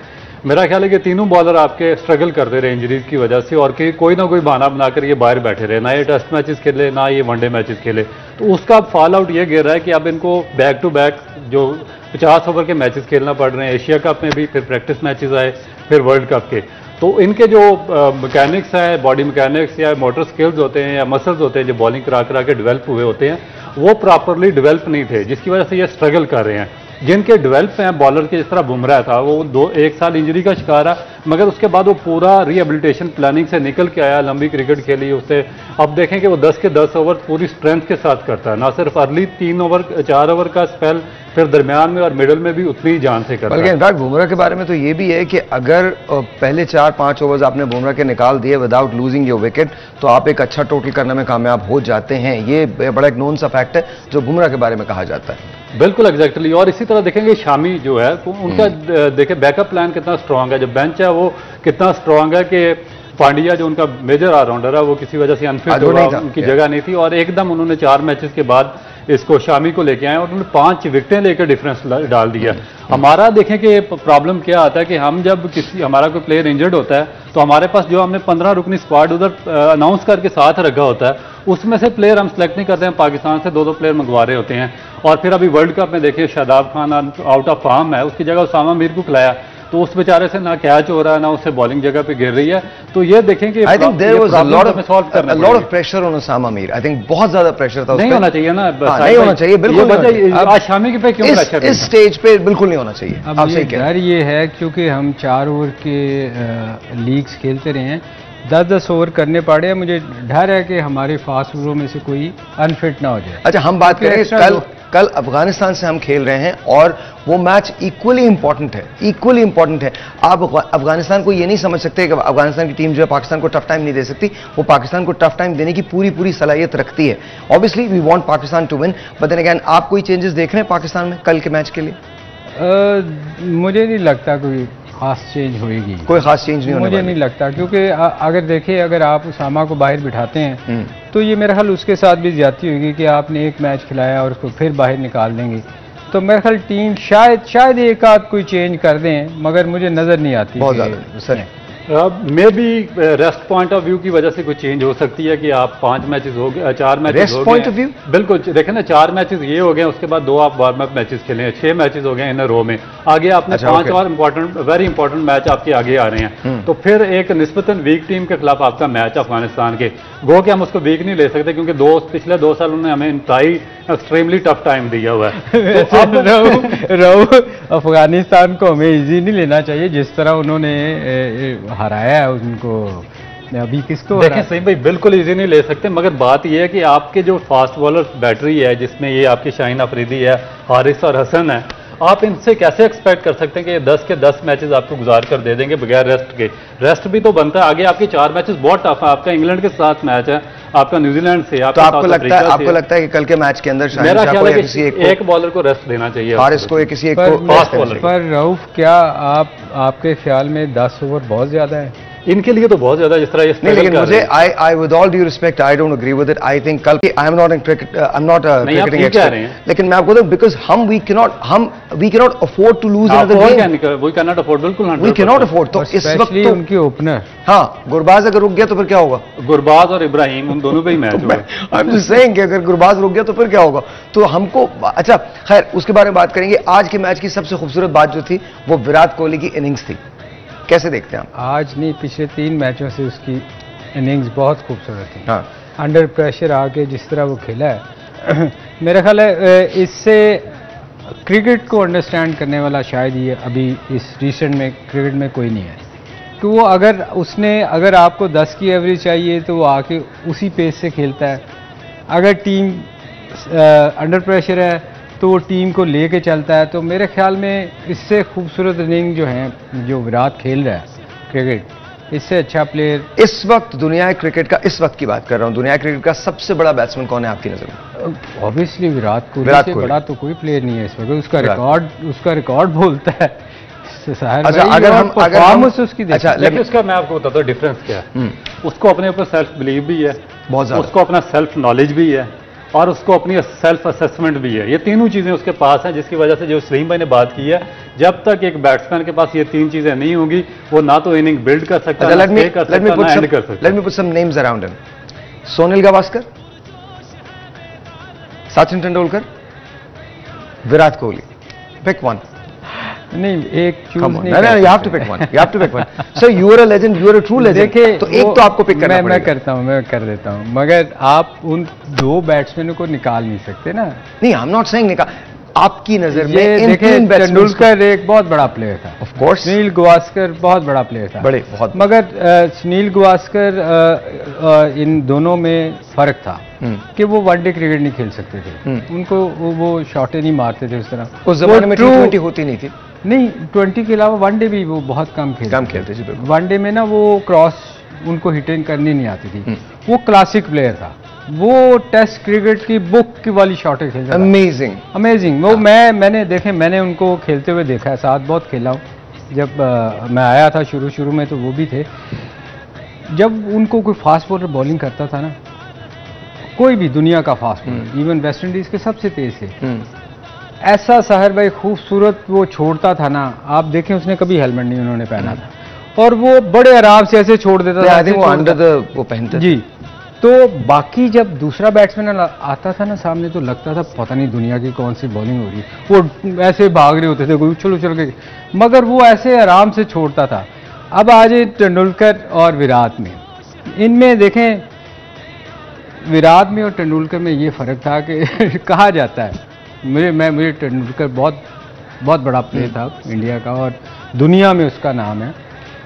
मेरा ख्याल है कि तीनों बॉलर आपके स्ट्रगल करते रहे इंजरीज की वजह से, और कि कोई ना कोई बहाना बनाकर ये बाहर बैठे रहे, ना ये टेस्ट मैचेस खेले ना ये वनडे मैचेस खेले। तो उसका फॉल आउट ये गिर रहा है कि अब इनको बैक टू बैक जो 50 ओवर के मैचेस खेलना पड़ रहे हैं, एशिया कप में भी, फिर प्रैक्टिस मैचेस आए, फिर वर्ल्ड कप के। तो इनके जो मैकेनिक्स है, बॉडी मैकेनिक्स या मोटर स्किल्स होते हैं या मसल्स होते हैं जो बॉलिंग करा करा के डेवलप हुए होते हैं, वो प्रॉपरली डेवलप नहीं थे, जिसकी वजह से ये स्ट्रगल कर रहे हैं। जिनके डेवलप हैं बॉलर के, जिस तरह बुमराह था, वो 1 साल इंजरी का शिकार है, मगर उसके बाद वो पूरा रिहेबिलिटेशन प्लानिंग से निकल के आया, लंबी क्रिकेट खेली उससे। अब देखें कि वो 10 के 10 ओवर पूरी स्ट्रेंथ के साथ करता है, ना सिर्फ अर्ली 3 ओवर 4 ओवर का स्पेल, फिर दरमियान में और मिडल में भी उतनी ही जान से करता है। बल्कि इनफैक्ट बुमराह के बारे में तो ये भी है कि अगर पहले 4-5 ओवर्स आपने बुमराह के निकाल दिए विदाउट लूजिंग योर विकेट, तो आप एक अच्छा टोटल करने में कामयाब हो जाते हैं। ये बड़ा एक नोन सा फैक्ट है जो बुमराह के बारे में कहा जाता है। बिल्कुल एग्जैक्टली। और इसी तरह देखेंगे शामी जो है, तो उनका देखें बैकअप प्लान कितना स्ट्रांग है, जो बेंच है वो कितना स्ट्रांग है कि पांड्या जो उनका मेजर ऑलराउंडर है वो किसी वजह से अनफिट हो रहा, उनकी जगह नहीं थी, और एकदम उन्होंने 4 मैचेस के बाद इसको शामी को लेके आए और उन्होंने 5 विकेटें लेकर डिफरेंस डाल दिया। हमारा देखें कि प्रॉब्लम क्या आता है कि हम जब हमारा कोई प्लेयर इंजर्ड होता है तो हमारे पास जो हमने 15 रुकनी स्क्वाड उधर अनाउंस करके साथ रखा होता है, उसमें से प्लेयर हम सेलेक्ट नहीं करते हैं, पाकिस्तान से 2-2 प्लेयर मंगवा रहे होते हैं। और फिर अभी वर्ल्ड कप में देखिए Shadab Khan out of form है, उसकी जगह उसामा मीर को खिलाया, तो उस बेचारे से ना कैच हो रहा है ना उससे बॉलिंग जगह पे गिर रही है। तो ये देखें कि I think there was a lot of pressure on Usama Mir. I think बहुत ज्यादा प्रेशर था, नहीं होना चाहिए ना, नहीं होना चाहिए, बिल्कुल। आज शामी के पे क्यों प्रेशर? इस स्टेज पे बिल्कुल नहीं होना चाहिए। अब ये डर ये है क्योंकि हम 4 ओवर के लीग्स खेलते रहे हैं, 10-10 ओवर करने पड़े हैं, मुझे डर है कि हमारे फास्ट ओवरों में से कोई अनफिट ना हो जाए। अच्छा, हम बात करें कल अफगानिस्तान से हम खेल रहे हैं और वो मैच इक्वली इंपॉर्टेंट है। आप अफगानिस्तान को ये नहीं समझ सकते कि अफगानिस्तान की टीम जो है पाकिस्तान को टफ टाइम नहीं दे सकती, वो पाकिस्तान को टफ टाइम देने की पूरी सलाहियत रखती है। Obviously we want Pakistan to win, but then again आप कोई चेंजेस देख रहे हैं पाकिस्तान में कल के मैच के लिए? मुझे नहीं लगता कोई खास चेंज होएगी, कोई खास चेंज नहीं होने मुझे नहीं लगता, क्योंकि अगर देखिए अगर आप उसामा को बाहर बिठाते हैं तो ये मेरा ख्याल उसके साथ भी ज्यादती होगी कि आपने एक मैच खिलाया और उसको फिर बाहर निकाल देंगे। तो मेरा ख्याल टीम शायद एक आध कोई चेंज कर दें, मगर मुझे नजर नहीं आती। बहुत ज्यादा sir. May be rest point of view की वजह से कोई चेंज हो सकती है कि आप 5 मैचेस हो गए, 4 मैचेस रेस्ट हो गए। पॉइंट ऑफ व्यू बिल्कुल, देखें ना 4 मैचेस ये हो गए, उसके बाद 2 आप वार्म अप मैचेस खेले हैं, 6 मैचेस हो गए इन रो में। आगे आपने 5 और इंपॉर्टेंट वेरी इंपॉर्टेंट मैच आपके आगे आ रहे हैं। तो फिर एक निस्बतन वीक टीम के खिलाफ आपका मैच अफगानिस्तान के, गो कि हम उसको वीक नहीं ले सकते क्योंकि पिछले 2 साल उन्होंने हमें इंतहाई एक्सट्रीमली टफ टाइम दिया हुआ है। तो अब अफगानिस्तान को हमें इजी नहीं लेना चाहिए जिस तरह उन्होंने हराया है उनको। अभी किसको देखें सही भाई, बिल्कुल इजी नहीं ले सकते, मगर बात यह है कि आपके जो फास्ट बॉलर बैटरी है जिसमें ये आपकी शाहीन अफरीदी है, हारिस और हसन है, आप इनसे कैसे एक्सपेक्ट कर सकते हैं कि ये 10 के 10 मैचेस आपको गुजार कर दे देंगे बगैर रेस्ट के? रेस्ट भी तो बनता है, आगे आपके 4 मैचेस बहुत टफ है, आपका इंग्लैंड के साथ मैच है, आपका न्यूजीलैंड से, तो आपको लगता है कि कल के मैच के अंदर मेरा ख्याल है कि एक बॉलर को रेस्ट देना चाहिए, हारिस को किसी एक को फास्ट बॉलर। पर रऊफ, क्या आपके ख्याल में 10 ओवर बहुत ज्यादा है? इनके लिए तो बहुत ज्यादा, जिस तरह ये नहीं, लेकिन मुझे I with all due respect I don't agree with it. I think कल I am not in cricket, I am not a cricketing expert, लेकिन मैं आपको because we cannot afford to lose another game, we can not afford, बिल्कुल we cannot afford. तो इस वक्त तो उनके ओपनर, हाँ, गुरबाज अगर रुक गया तो फिर क्या होगा? गुरबाज और इब्राहिम उन दोनों पे ही मैच हुआ। आई एम जस्ट सेइंग कि अगर गुरबाज रुक गया तो फिर क्या होगा? तो हमको अच्छा, खैर उसके बारे में बात करेंगे। आज के मैच की सबसे खूबसूरत बात जो थी वो विराट कोहली की इनिंग्स थी। कैसे देखते हैं आप? आज नहीं, पिछले 3 मैचों से उसकी इनिंग्स बहुत खूबसूरत थी। हाँ, अंडर प्रेशर आके जिस तरह वो खेला है मेरा ख्याल है इससे क्रिकेट को अंडरस्टैंड करने वाला शायद ये अभी इस रिसेंट में क्रिकेट में कोई नहीं है कि वो अगर आपको 10 की एवरेज चाहिए तो वो आके उसी पेस से खेलता है। अगर टीम अंडर प्रेशर है तो वो टीम को लेके चलता है। तो मेरे ख्याल में इससे खूबसूरत इनिंग जो है जो विराट खेल रहा है क्रिकेट, इससे अच्छा प्लेयर इस वक्त दुनिया क्रिकेट का, इस वक्त की बात कर रहा हूं, दुनिया क्रिकेट का सबसे बड़ा बैट्समैन कौन है आपकी नजर में? ऑब्वियसली विराट कोहली से बड़ा तो कोई प्लेयर नहीं है इस वक्त। उसका रिकॉर्ड बोलता है। अच्छा, अगर हम उसकी लेकिन उसका मैं आपको बताता हूँ डिफरेंस क्या है। उसको अपने ऊपर सेल्फ बिलीव भी है, बहुत ज्यादा, उसको अपना सेल्फ नॉलेज भी है और उसको अपनी सेल्फ असेसमेंट भी है। ये तीनों चीजें उसके पास हैं, जिसकी वजह से जो सलीम भाई ने बात की है, जब तक एक बैट्समैन के पास ये 3 चीजें नहीं होंगी वो ना तो इनिंग बिल्ड कर सकता है, ना स्टे कर सकता है, ना एंड कर सकता है। Let me put some names around him. Sunil Gavaskar, Sachin Tendulkar, Virat Kohli. Pick one. नहीं, एक चूज नहीं। नहीं, you have to pick one. You have to pick one. So you are a legend, you are a true legend. देखिए, तो एक तो आपको पिक करना पड़ेगा। मैं करता हूँ, मैं कर देता हूँ, मगर आप उन 2 बैट्समैनों को निकाल नहीं सकते ना। नहीं, I'm not saying निकाल, आपकी नजर में देखिए, तेंदुलकर एक बहुत बड़ा प्लेयर था, ऑफ कोर्स। सुनील गावस्कर बहुत बड़ा प्लेयर था, बहुत। मगर सुनील गावस्कर इन दोनों में फर्क था कि वो वनडे क्रिकेट नहीं खेल सकते थे। उनको वो शॉटें नहीं मारते थे उस तरह। उस जमाने में T20 होती नहीं थी। नहीं, 20 के अलावा वनडे भी वो बहुत कम खेलते थे। वनडे में ना वो क्रॉस उनको हिटिंग करनी नहीं आती थी। वो क्लासिक प्लेयर था, वो टेस्ट क्रिकेट की बुक वाली शॉटें खेलता था। अमेजिंग। वो मैंने उनको खेलते हुए देखा है, साथ बहुत खेला हूँ। जब मैं आया था शुरू में तो वो भी थे। जब उनको कोई फास्ट बॉलर बॉलिंग करता था ना, कोई भी दुनिया का fast bowler, even West Indies के सबसे तेज थे, ऐसा साहिर भाई खूबसूरत वो छोड़ता था ना। आप देखें, उसने कभी हेलमेट नहीं उन्होंने पहना था और वो बड़े आराम से ऐसे छोड़ देता था। वो अंडर वो पहनते जी। तो बाकी जब दूसरा बैट्समैन आता था ना सामने, तो लगता था पता नहीं दुनिया की कौन सी बॉलिंग हो रही है। वो ऐसे भाग रहे होते थे, कोई उछल के, मगर वो ऐसे आराम से छोड़ता था। अब आज तेंदुलकर और विराट में, इनमें देखें, विराट में और तेंदुलकर में ये फर्क था कि कहा जाता है, मुझे तेंदुलकर बहुत बड़ा प्लेयर था इंडिया का और दुनिया में उसका नाम है,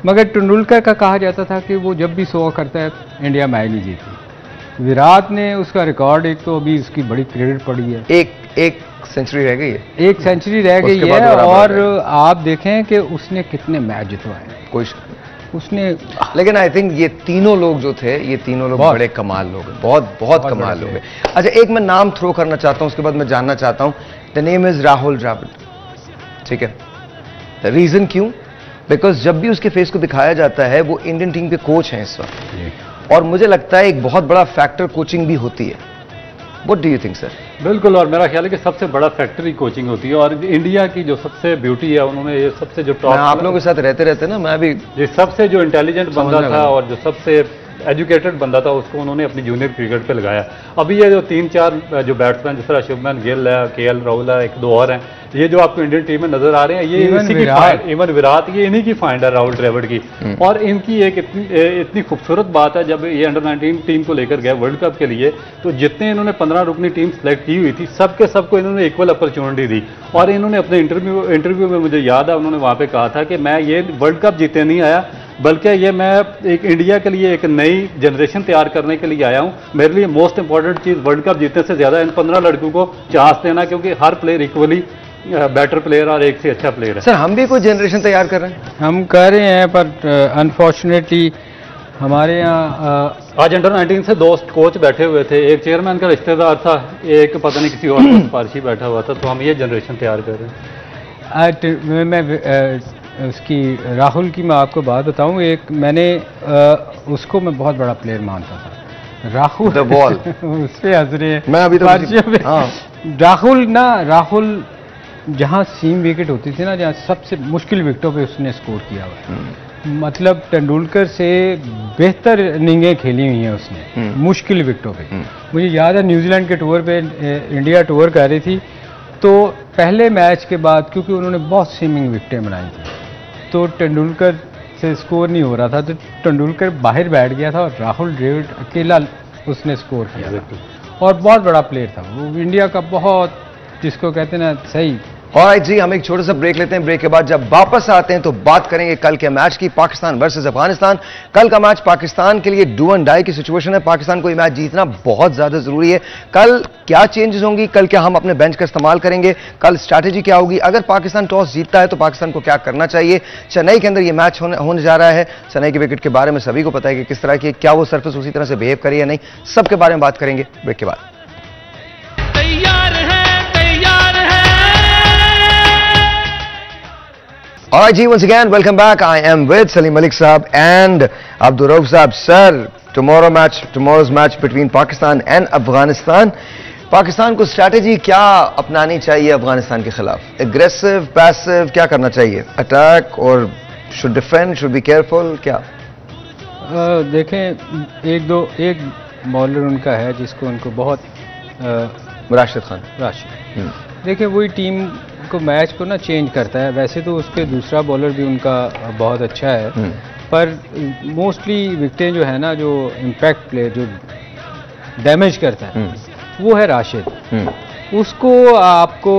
मगर तेंदुलकर का कहा जाता था कि वो जब भी 100 करता है इंडिया मैच नहीं जीती। विराट ने उसका रिकॉर्ड, एक तो अभी उसकी बड़ी क्रेडिट पड़ी है, एक सेंचुरी रह गई है, एक सेंचुरी रह गई है। और आप देखें कि उसने कितने मैच जितवाए, कोई उसने। लेकिन आई थिंक ये तीनों लोग जो थे, ये तीनों लोग बड़े कमाल लोग हैं, बहुत कमाल लोग हैं। अच्छा, एक मैं नाम थ्रो करना चाहता हूं, उसके बाद मैं जानना चाहता हूं। The name is Rahul Dravid. ठीक है, रीजन क्यों? बिकॉज जब भी उसके फेस को दिखाया जाता है, वो इंडियन टीम के कोच हैं इस वक्त, और मुझे लगता है एक बहुत बड़ा फैक्टर कोचिंग भी होती है। What do you think sir? बिल्कुल, और मेरा ख्याल है कि सबसे बड़ा फैक्ट्री कोचिंग होती है, और इंडिया की जो सबसे ब्यूटी है, उन्होंने ये सबसे जो टॉप, आप लोगों के साथ रहते ना, मैं भी ये सबसे जो इंटेलिजेंट बंदा था और जो सबसे एजुकेटेड बंदा था, उसको उन्होंने अपनी जूनियर क्रिकेट पे लगाया। अभी ये जो 3-4 जो बैट्समैन, जिस तरह शुभमन गिल है, केएल राहुल है, 1-2 और हैं, ये जो आपको इंडियन टीम में नजर आ रहे हैं, ये इवन विराट, ये इन्हीं की फाइंड है, राहुल द्रविड़ की। और इनकी एक इतनी खूबसूरत बात है, जब ये अंडर 19 टीम को लेकर गए वर्ल्ड कप के लिए, तो जितने इन्होंने 15 रुकनी टीम सेलेक्ट की हुई थी, सबके सबको इन्होंने इक्वल अपॉर्चुनिटी दी। और इन्होंने अपने इंटरव्यू में, मुझे याद है, उन्होंने वहां पे कहा था कि मैं ये वर्ल्ड कप जीतने नहीं आया, बल्कि ये मैं एक इंडिया के लिए एक नई जनरेशन तैयार करने के लिए आया हूं। मेरे लिए मोस्ट इंपॉर्टेंट चीज़ वर्ल्ड कप जीतने से ज़्यादा इन 15 लड़कों को चांस देना, क्योंकि हर प्लेयर इक्वली बेटर प्लेयर और एक से अच्छा प्लेयर है। सर, हम भी कोई जनरेशन तैयार कर रहे हैं? हम कर रहे हैं, पर अनफॉर्चुनेटली हमारे यहाँ आज अंडर 19 से 2 कोच बैठे हुए थे, एक चेयरमैन का रिश्तेदार था, एक पता नहीं किसी और का सिफारिशी बैठा हुआ था, तो हम ये जनरेशन तैयार कर रहे हैं। मैं उसकी राहुल की मैं आपको बात बताऊं, एक मैंने उसको मैं बहुत बड़ा प्लेयर मानता था, राहुल द बॉल उस पे हंस रहे हैं, मैं अभी तो राहुल जहां सीम विकेट होती थी ना, जहां सबसे मुश्किल विकेटों पे उसने स्कोर किया हुआ, मतलब तेंदुलकर से बेहतर इनिंगें खेली हुई हैं उसने मुश्किल विकेटों पे। मुझे याद है न्यूजीलैंड के टूर पे इंडिया टूर कर रही थी, तो पहले मैच के बाद क्योंकि उन्होंने बहुत सीमिंग विकेटें बनाई थी, तो तेंदुलकर से स्कोर नहीं हो रहा था, तो तेंदुलकर बाहर बैठ गया था और राहुल द्रविड़ अकेला उसने स्कोर किया और बहुत बड़ा प्लेयर था वो, इंडिया का बहुत, जिसको कहते हैं ना, सही। ऑलराइट जी, हम एक छोटा सा ब्रेक लेते हैं। ब्रेक के बाद जब वापस आते हैं तो बात करेंगे कल के मैच की, पाकिस्तान वर्सेस अफगानिस्तान। कल का मैच पाकिस्तान के लिए डू एंड डाई की सिचुएशन है, पाकिस्तान को ये मैच जीतना बहुत ज्यादा जरूरी है। कल क्या चेंजेस होंगी, कल क्या हम अपने बेंच का इस्तेमाल करेंगे, कल स्ट्रैटेजी क्या होगी, अगर पाकिस्तान टॉस जीतता है तो पाकिस्तान को क्या करना चाहिए। चेन्नई के अंदर यह मैच होने जा रहा है, चेन्नई के विकेट के बारे में सभी को पता है कि किस तरह की, क्या वो सरफेस उसी तरह से बिहेव करे या नहीं, सबके बारे में बात करेंगे ब्रेक के बाद। Alright ji, once again, welcome back. I am with Salim Malik Saab and Abdul Rauf Saab. Sir, tomorrow's match between Pakistan and Afghanistan. Pakistan को स्ट्रैटेजी क्या अपनानी चाहिए अफगानिस्तान के खिलाफ? एग्रेसिव, पैसिव, क्या करना चाहिए? अटैक और should defend, should be careful, क्या? देखें, एक बॉलर उनका है जिसको उनको बहुत राशिद खान। देखिए, वही टीम को, मैच को ना चेंज करता है। वैसे तो उसके दूसरा बॉलर भी उनका बहुत अच्छा है, पर मोस्टली विकेटें जो है ना, जो इम्पैक्ट प्लेयर जो डैमेज करता है, वो है राशिद। उसको आपको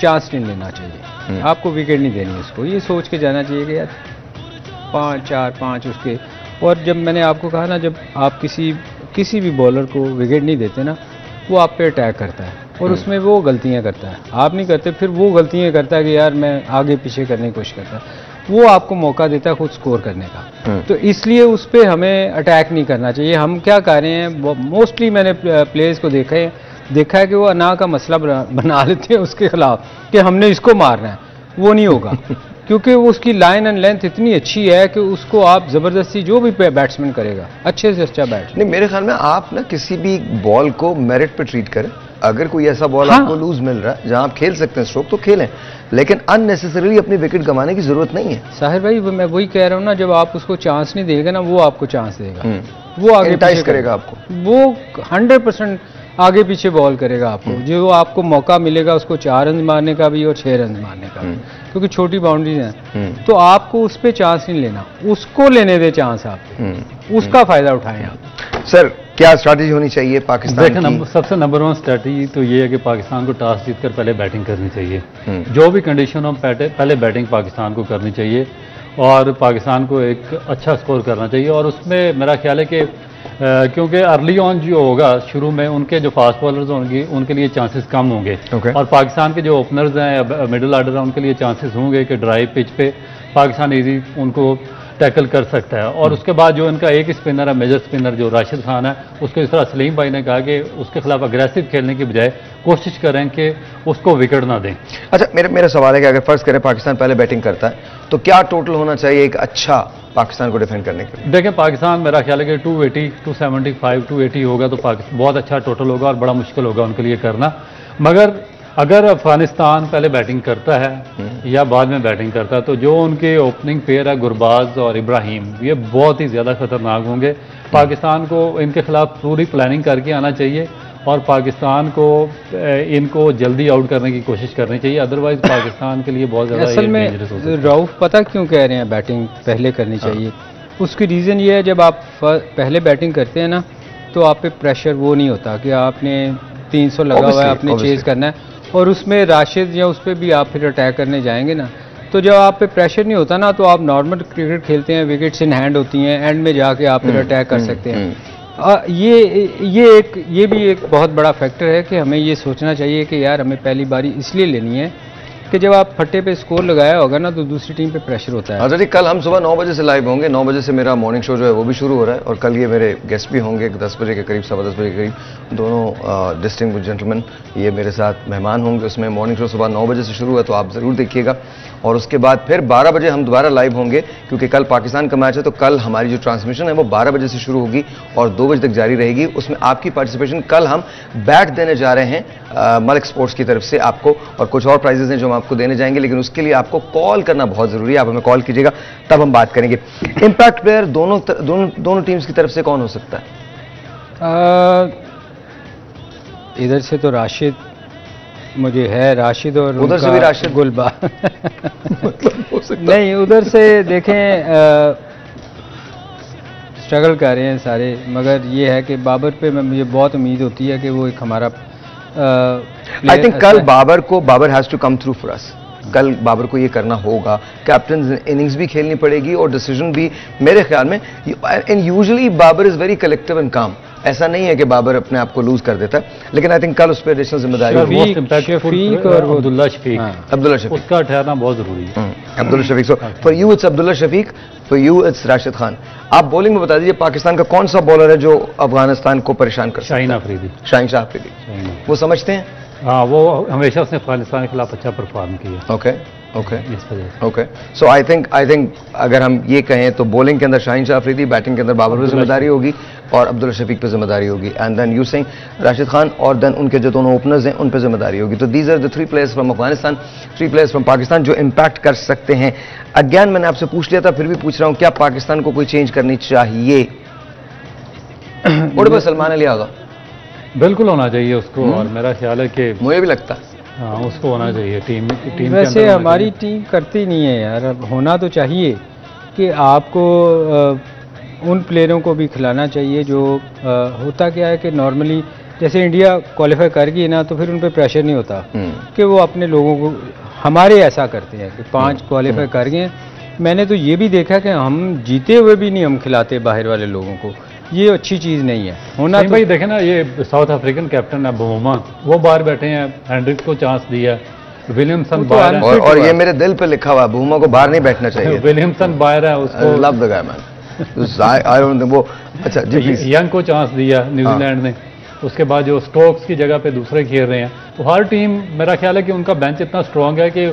चांस नहीं लेना चाहिए, आपको विकेट नहीं देनी उसको, ये सोच के जाना चाहिए कि यार 5-4-5 उसके। और जब मैंने आपको कहा ना, जब आप किसी भी बॉलर को विकेट नहीं देते ना, वो आप पे अटैक करता है और उसमें वो गलतियां करता है, आप नहीं करते, फिर वो गलतियां करता है कि यार मैं आगे पीछे करने की कोशिश करता है, वो आपको मौका देता है खुद स्कोर करने का। तो इसलिए उस पर हमें अटैक नहीं करना चाहिए। हम क्या कर रहे हैं, मोस्टली मैंने प्लेयर्स को देखा है कि वो अना का मसला बना लेते हैं उसके खिलाफ कि हमने इसको मारना है, वो नहीं होगा क्योंकि वो उसकी लाइन एंड लेंथ इतनी अच्छी है कि उसको आप जबरदस्ती, जो भी बैट्समैन करेगा अच्छे से अच्छा बैट्समैन। नहीं, मेरे ख्याल में आप ना किसी भी बॉल को मेरिट पे ट्रीट करें। अगर कोई ऐसा बॉल आपको लूज मिल रहा है जहां आप खेल सकते हैं स्ट्रोक, तो खेलें, लेकिन अननेसेसरीली अपनी विकेट गंवाने की जरूरत नहीं है। साहिर भाई, मैं वही कह रहा हूँ ना, जब आप उसको चांस नहीं देगा ना, वो आपको चांस देगा, वो आगे पीछे करेगा आपको, वो 100% आगे पीछे बॉल करेगा आपको, जो आपको मौका मिलेगा उसको 4 रन मारने का भी और 6 रन मारने का भी, क्योंकि छोटी बाउंड्रीज हैं। तो आपको उस पर चांस नहीं लेना, उसको लेने दे चांस, आप उसका फायदा उठाएं आप। सर, क्या स्ट्रैटेजी होनी चाहिए पाकिस्तान की? सबसे नंबर 1 स्ट्रैटेजी तो ये है कि पाकिस्तान को टॉस जीतकर पहले बैटिंग करनी चाहिए। जो भी कंडीशन हो, पहले बैटिंग पाकिस्तान को करनी चाहिए और पाकिस्तान को एक अच्छा स्कोर करना चाहिए। और उसमें मेरा ख्याल है कि क्योंकि अर्ली ऑन जो होगा, शुरू में उनके जो फास्ट बॉलर्स होंगे उनके लिए चांसेस कम होंगे, और पाकिस्तान के जो ओपनर्स हैं, मिडिल ऑर्डर है, उनके लिए चांसेस होंगे कि ड्राई पिच पे पाकिस्तान इजी उनको टैकल कर सकता है। और उसके बाद जो इनका एक स्पिनर है, मेजर स्पिनर जो राशिद खान है, उसको इस तरह सलीम भाई ने कहा कि उसके खिलाफ अग्रेसिव खेलने की बजाय कोशिश करें कि उसको विकेट ना दें। अच्छा, मेरा सवाल है कि अगर फर्ज करें पाकिस्तान पहले बैटिंग करता है तो क्या टोटल होना चाहिए एक अच्छा पाकिस्तान को डिफेंड करने के लिए? देखें, पाकिस्तान मेरा ख्याल है कि 280, 275, 280 होगा तो पाकिस्तान बहुत अच्छा टोटल होगा और बड़ा मुश्किल होगा उनके लिए करना। मगर अगर अफगानिस्तान पहले बैटिंग करता है या बाद में बैटिंग करता है तो जो उनके ओपनिंग पेयर है गुरबाज और इब्राहिम, ये बहुत ही ज़्यादा खतरनाक होंगे। पाकिस्तान को इनके खिलाफ पूरी प्लानिंग करके आना चाहिए और पाकिस्तान को इनको जल्दी आउट करने की कोशिश करनी चाहिए, अदरवाइज पाकिस्तान के लिए बहुत ज़्यादा असल में रऊफ पता क्यों कह रहे हैं बैटिंग पहले करनी चाहिए? उसकी रीज़न ये है, जब आप पहले बैटिंग करते हैं ना तो आप पे प्रेशर वो नहीं होता कि आपने 300 लगा हुआ है, आपने चेज करना है, और उसमें राशिद या उस पर भी आप फिर अटैक करने जाएंगे ना, तो जब आप पे प्रेशर नहीं होता ना तो आप नॉर्मल क्रिकेट खेलते हैं, विकेट्स इन हैंड होती हैं, एंड में जाके आप फिर अटैक कर सकते हैं। ये भी एक बहुत बड़ा फैक्टर है कि हमें ये सोचना चाहिए कि यार हमें पहली बारी इसलिए लेनी है कि जब आप फट्टे पे स्कोर लगाया होगा ना तो दूसरी टीम पे प्रेशर होता है। अच्छा जी, कल हम सुबह 9 बजे से लाइव होंगे, 9 बजे से मेरा मॉर्निंग शो जो है वो भी शुरू हो रहा है, और कल ये मेरे गेस्ट भी होंगे 10 बजे के करीब, 10:15 बजे के करीब, दोनों डिस्टिंग्विश्ड जेंटलमैन ये मेरे साथ मेहमान होंगे। उसमें मॉर्निंग शो सुबह 9 बजे से शुरू है तो आप ज़रूर देखिएगा, और उसके बाद फिर 12 बजे हम दोबारा लाइव होंगे, क्योंकि कल पाकिस्तान का मैच है तो कल हमारी जो ट्रांसमिशन है वो 12 बजे से शुरू होगी और 2 बजे तक जारी रहेगी। उसमें आपकी पार्टिसिपेशन, कल हम बैट देने जा रहे हैं मलिक स्पोर्ट्स की तरफ से आपको, और कुछ और प्राइजेस हैं जो हम आपको देने जाएंगे, लेकिन उसके लिए आपको कॉल करना बहुत जरूरी है। आप हमें कॉल कीजिएगा तब हम बात करेंगे। इंपैक्ट प्लेयर दोनों टीम्स की तरफ से कौन हो सकता है? इधर से तो राशिद मुझे है, राशिद, और उधर से भी राशिद, गुलबा मतलब हो सकता नहीं, उधर से देखें स्ट्रगल कर रहे हैं सारे, मगर ये है कि बाबर पे मुझे बहुत उम्मीद होती है कि वो एक हमारा आई थिंक कल Babar has to come through for us. कल बाबर को ये करना होगा, कैप्टन इनिंग्स भी खेलनी पड़ेगी और डिसीजन भी मेरे ख्याल में, and usually Babar is very collective and calm, ऐसा नहीं है कि बाबर अपने आप को लूज कर देता है, लेकिन आई थिंक कल उस पर एडिशनल जिम्मेदारी शफीक और अब्दुल्ला शफीक, उसका ठहरना बहुत जरूरी है। Abdullah Shafique, so for you it's Abdullah Shafique, for you it's Rashid Khan. आप बॉलिंग में बता दीजिए पाकिस्तान का कौन सा बॉलर है जो अफगानिस्तान को परेशान कर सकता है? शाहीन शाह अफरीदी, वो समझते हैं? हाँ, वो हमेशा उसने अफगानिस्तान के खिलाफ अच्छा परफॉर्म किया। ओके, सो आई थिंक अगर हम ये कहें तो बॉलिंग के अंदर शाहीन शाह अफरीदी, बैटिंग के अंदर बाबर पर जिम्मेदारी होगी और अब्दुल्ला शफीक पर जिम्मेदारी होगी, एंड देन यू सिंह, राशिद खान, और देन उनके जो दोनों ओपनर्स हैं उन पर जिम्मेदारी होगी। तो these are the 3 players from Afghanistan, 3 players from Pakistan जो इंपैक्ट कर सकते हैं। अगेन मैंने आपसे पूछ लिया था, फिर भी पूछ रहा हूं, क्या पाकिस्तान को कोई चेंज करनी चाहिए? उड़ पर सलमान अली आगा बिल्कुल होना चाहिए उसको, और मेरा ख्याल है कि मुझे भी लगता है हाँ उसको होना चाहिए टीम वैसे हमारी टीम करती नहीं है यार, अब होना तो चाहिए कि आपको उन प्लेयरों को भी खिलाना चाहिए जो होता क्या है कि नॉर्मली जैसे इंडिया क्वालिफाई कर गई ना तो फिर उन पर प्रेशर नहीं होता कि वो अपने लोगों को, हमारे ऐसा करते हैं कि 5 क्वालिफाई कर गए। मैंने तो ये भी देखा कि हम जीते हुए भी नहीं हम खिलाते बाहर वाले लोगों को, ये अच्छी चीज़ नहीं है। होना तो भाई देखे ना, ये साउथ अफ्रीकन कैप्टन है बुमा, वो बाहर बैठे हैं, हेनरिक्स को चांस दिया, विलियमसन बाहर है, और ये मेरे दिल पे लिखा हुआ, बुमा को बाहर नहीं बैठना चाहिए। विलियमसन बाहर है, उसको love the guy man, I don't think वो, अच्छा जी, यंग को चांस दिया न्यूजीलैंड ने। उसके बाद जो स्टोक्स की जगह पे दूसरे खेल रहे हैं, तो हर टीम मेरा ख्याल है कि उनका बेंच इतना स्ट्रांग है कि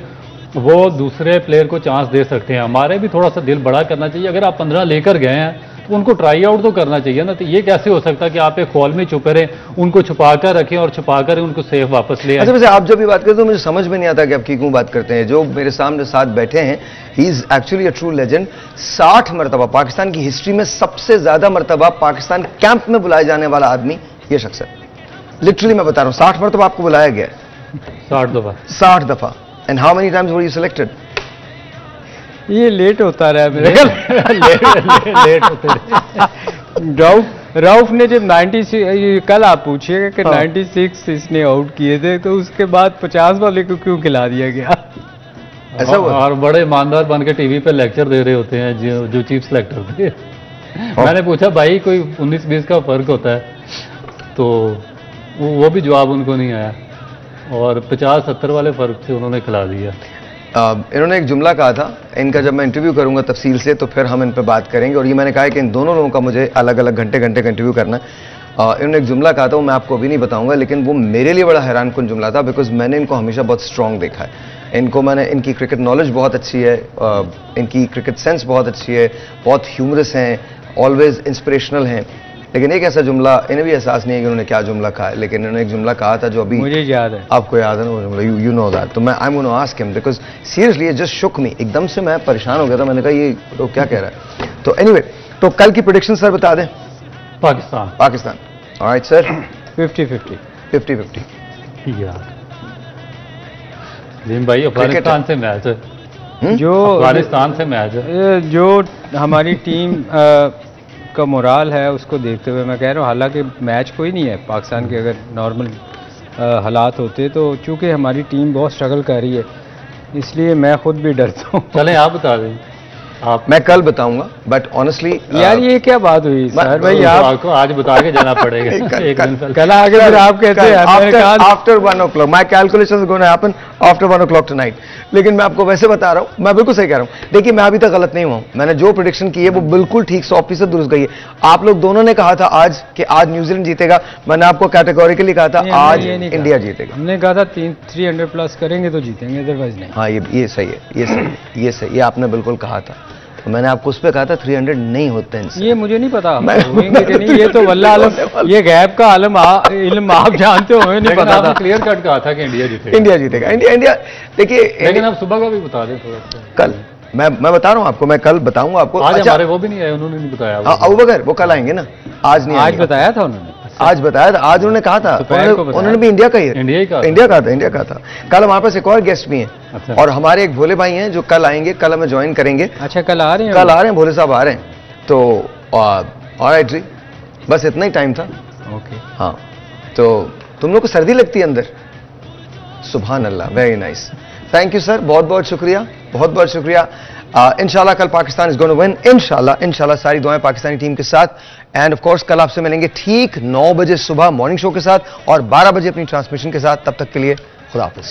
वो दूसरे प्लेयर को चांस दे सकते हैं। हमारे भी थोड़ा सा दिल बड़ा करना चाहिए, अगर आप 15 लेकर गए हैं तो उनको ट्राई आउट तो करना चाहिए ना। तो ये कैसे हो सकता है कि आप एक हॉल में छुपे रहें, उनको छुपा कर रखें और छुपा कर उनको सेफ वापस ले आए? अच्छा, वैसे आप जब भी बात करते हो मुझे समझ में नहीं आता कि आप क्यों बात करते हैं। जो मेरे सामने साथ बैठे हैं, he is actually a true legend. 60 मरतबा पाकिस्तान की हिस्ट्री में सबसे ज्यादा मरतबा पाकिस्तान कैंप में बुलाए जाने वाला आदमी ये शख्स है। लिटरली मैं बता रहा हूं, 60 मरतबा आपको बुलाया गया है। 60 दफा। And how many times were you selected? ये लेट होता रहा मेरे लेट होते रहे। राउफ ने जब 96, कल आप पूछिएगा कि 96 इसने आउट किए थे, तो उसके बाद 50 वाले को क्यों खिला दिया गया? ऐसा और बड़े ईमानदार बन के टीवी पे लेक्चर दे रहे होते हैं जो चीफ सेलेक्टर थे। मैंने पूछा भाई कोई 19-20 का फर्क होता है, तो वो भी जवाब उनको नहीं आया, और 50-70 वाले फर्क से उन्होंने खिला दिया। इन्होंने एक जुमला कहा था, इनका जब मैं इंटरव्यू करूंगा तफसील से तो फिर हम इन पर बात करेंगे, और ये मैंने कहा है कि इन दोनों लोगों का मुझे अलग अलग घंटे घंटे का इंटरव्यू करना है। इन्होंने एक जुमला कहा था, वो मैं आपको अभी नहीं बताऊंगा, लेकिन वो मेरे लिए बड़ा हैरानकुन जुमला था, बिकॉज मैंने इनको हमेशा बहुत स्ट्रांग देखा है। इनकी क्रिकेट नॉलेज बहुत अच्छी है, इनकी क्रिकेट सेंस बहुत अच्छी है, बहुत ह्यूमरस हैं, ऑलवेज इंस्पिरेशनल हैं। लेकिन एक ऐसा जुमला, इन्हें भी एहसास नहीं है कि उन्होंने क्या जुमला कहा है, लेकिन इन्होंने एक जुमला कहा था जो अभी मुझे याद है, आपको याद है ना वो जुमला, यू नो दैट। तो मैं I am gonna ask him because seriously it just shook me, एकदम से मैं परेशान हो गया था, मैंने कहा ये तो क्या कह रहा है। तो एनीवे, तो कल की प्रेडिक्शन सर बता दें। Pakistan alright sir. 50-50 यार लीम भाई, अफगानिस्तान से मैच है, जो अफगानिस्तान से मैच है, जो हमारी टीम का मोराल है उसको देखते हुए मैं कह रहा हूँ, हालांकि मैच कोई नहीं है पाकिस्तान के, अगर नॉर्मल हालात होते तो चूंकि हमारी टीम बहुत स्ट्रगल कर रही है, इसलिए मैं खुद भी डरता हूँ। चलें आप बता दें। आप मैं कल बताऊंगा, बट ऑनेस्टली यार ये क्या बात हुई सर भाई, आपको आज बता के जाना पड़ेगा। एक दिन पहले। कल आगे फिर आप कहते हैं after 1 o'clock my calculations gonna happen after 1 o'clock tonight. लेकिन मैं आपको वैसे बता रहा हूं, मैं बिल्कुल सही कह रहा हूं। देखिए मैं अभी तक गलत नहीं हुआ हूं, मैंने जो प्रेडिक्शन की है वो बिल्कुल ठीक 100% दुरुस्त गई है। आप लोग दोनों ने कहा था आज कि आज न्यूजीलैंड जीतेगा, मैंने आपको कैटेगोरिकली कहा था आज इंडिया जीतेगा। हमने कहा था 300 प्लस करेंगे तो जीतेंगे, अदरवाइज नहीं। हाँ ये सही है, ये सही, ये आपने बिल्कुल कहा था। तो मैंने आपको उस पर कहा था 300 नहीं होते हैं। ये मुझे नहीं पता होंगे कि नहीं, ये तो वल्लाह आलम, ये गैब का आलम इल्म आप जानते हो, नहीं पता था। क्लियर कट कहा था कि इंडिया जीतेगा। इंडिया देखिए, लेकिन आप सुबह का भी बता दें थोड़ा सा। कल मैं बता रहा हूं आपको, मैं कल बताऊंगा आपको। आज हमारे वो भी नहीं आए, उन्होंने नहीं बताया। अबू बकर वो कल आएंगे ना, आज नहीं। आज बताया था उन्होंने, आज बताया था, आज उन्होंने कहा था, उन्होंने भी इंडिया का ही इंडिया का था। कल हमारे पास एक और गेस्ट भी हैं, और हमारे एक भोले भाई हैं जो कल आएंगे, कल हमें ज्वाइन करेंगे। अच्छा कल आ रहे हैं? कल आ रहे हैं, भोले साहब आ रहे हैं। तो ऑलराइट जी, बस इतना ही टाइम था। ओके हाँ, तो तुम लोग को सर्दी लगती है अंदर? सुभान अल्लाह, very nice, thank you sir, बहुत बहुत शुक्रिया, बहुत बहुत शुक्रिया। इंशाल्लाह कल पाकिस्तान इज गोना विन, इंशाल्लाह सारी दुआएं पाकिस्तानी टीम के साथ। एंड ऑफ कोर्स कल आपसे मिलेंगे ठीक 9 बजे सुबह मॉर्निंग शो के साथ और 12 बजे अपनी ट्रांसमिशन के साथ। तब तक के लिए खुदा हाफिज।